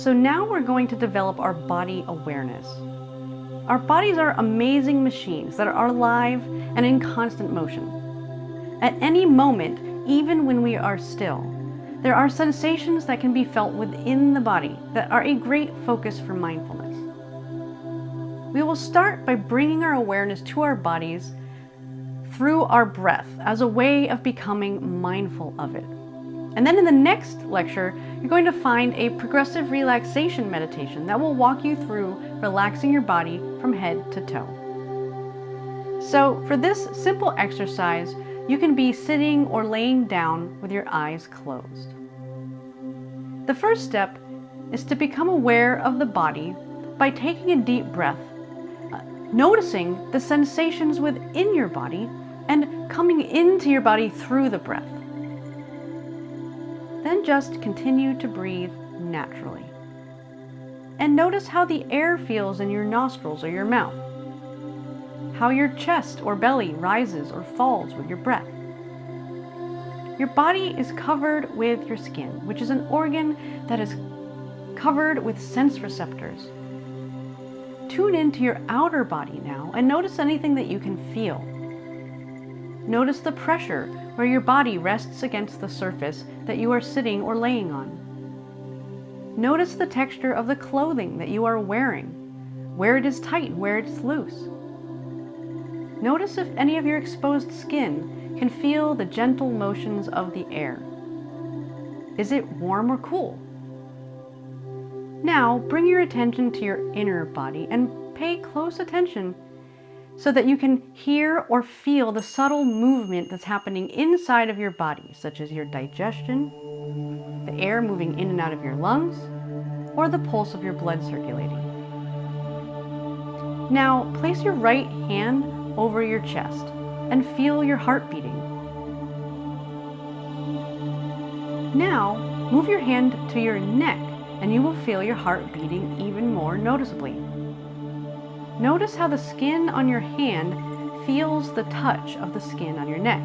So now we're going to develop our body awareness. Our bodies are amazing machines that are alive and in constant motion. At any moment, even when we are still, there are sensations that can be felt within the body that are a great focus for mindfulness. We will start by bringing our awareness to our bodies through our breath as a way of becoming mindful of it. And then in the next lecture, you're going to find a progressive relaxation meditation that will walk you through relaxing your body from head to toe. So for this simple exercise, you can be sitting or laying down with your eyes closed. The first step is to become aware of the body by taking a deep breath, noticing the sensations within your body and coming into your body through the breath. Then just continue to breathe naturally. And notice how the air feels in your nostrils or your mouth, how your chest or belly rises or falls with your breath. Your body is covered with your skin, which is an organ that is covered with sense receptors. Tune into your outer body now and notice anything that you can feel. Notice the pressure where your body rests against the surface that you are sitting or laying on. Notice the texture of the clothing that you are wearing, where it is tight and where it's loose. Notice if any of your exposed skin can feel the gentle motions of the air. Is it warm or cool? Now bring your attention to your inner body and pay close attention so that you can hear or feel the subtle movement that's happening inside of your body, such as your digestion, the air moving in and out of your lungs, or the pulse of your blood circulating. Now place your right hand over your chest and feel your heart beating. Now move your hand to your neck and you will feel your heart beating even more noticeably. Notice how the skin on your hand feels the touch of the skin on your neck,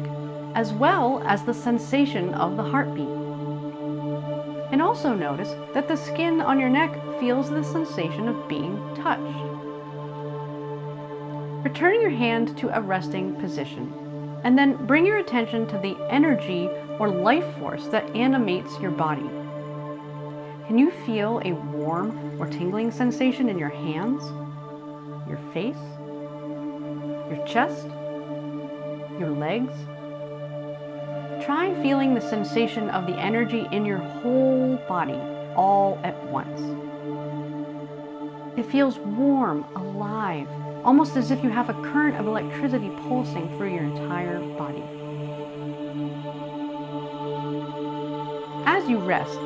as well as the sensation of the heartbeat. And also notice that the skin on your neck feels the sensation of being touched. Return your hand to a resting position, and then bring your attention to the energy or life force that animates your body. Can you feel a warm or tingling sensation in your hands, your face, your chest, your legs? Try feeling the sensation of the energy in your whole body all at once. It feels warm, alive, almost as if you have a current of electricity pulsing through your entire body. As you rest,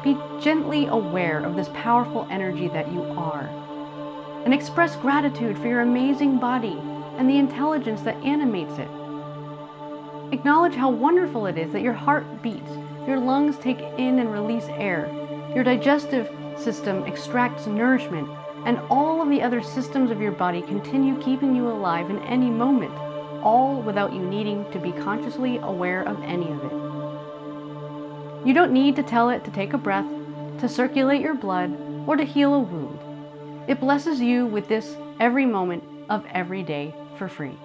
be gently aware of this powerful energy that you are, and express gratitude for your amazing body and the intelligence that animates it. Acknowledge how wonderful it is that your heart beats, your lungs take in and release air, your digestive system extracts nourishment, and all of the other systems of your body continue keeping you alive in any moment, all without you needing to be consciously aware of any of it. You don't need to tell it to take a breath, to circulate your blood, or to heal a wound. It blesses you with this every moment of every day for free.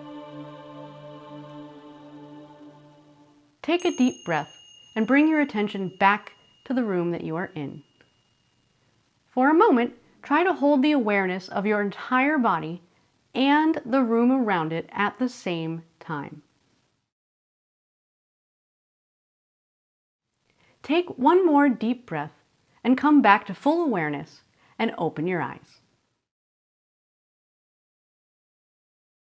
Take a deep breath and bring your attention back to the room that you are in. For a moment, try to hold the awareness of your entire body and the room around it at the same time. Take one more deep breath and come back to full awareness and open your eyes.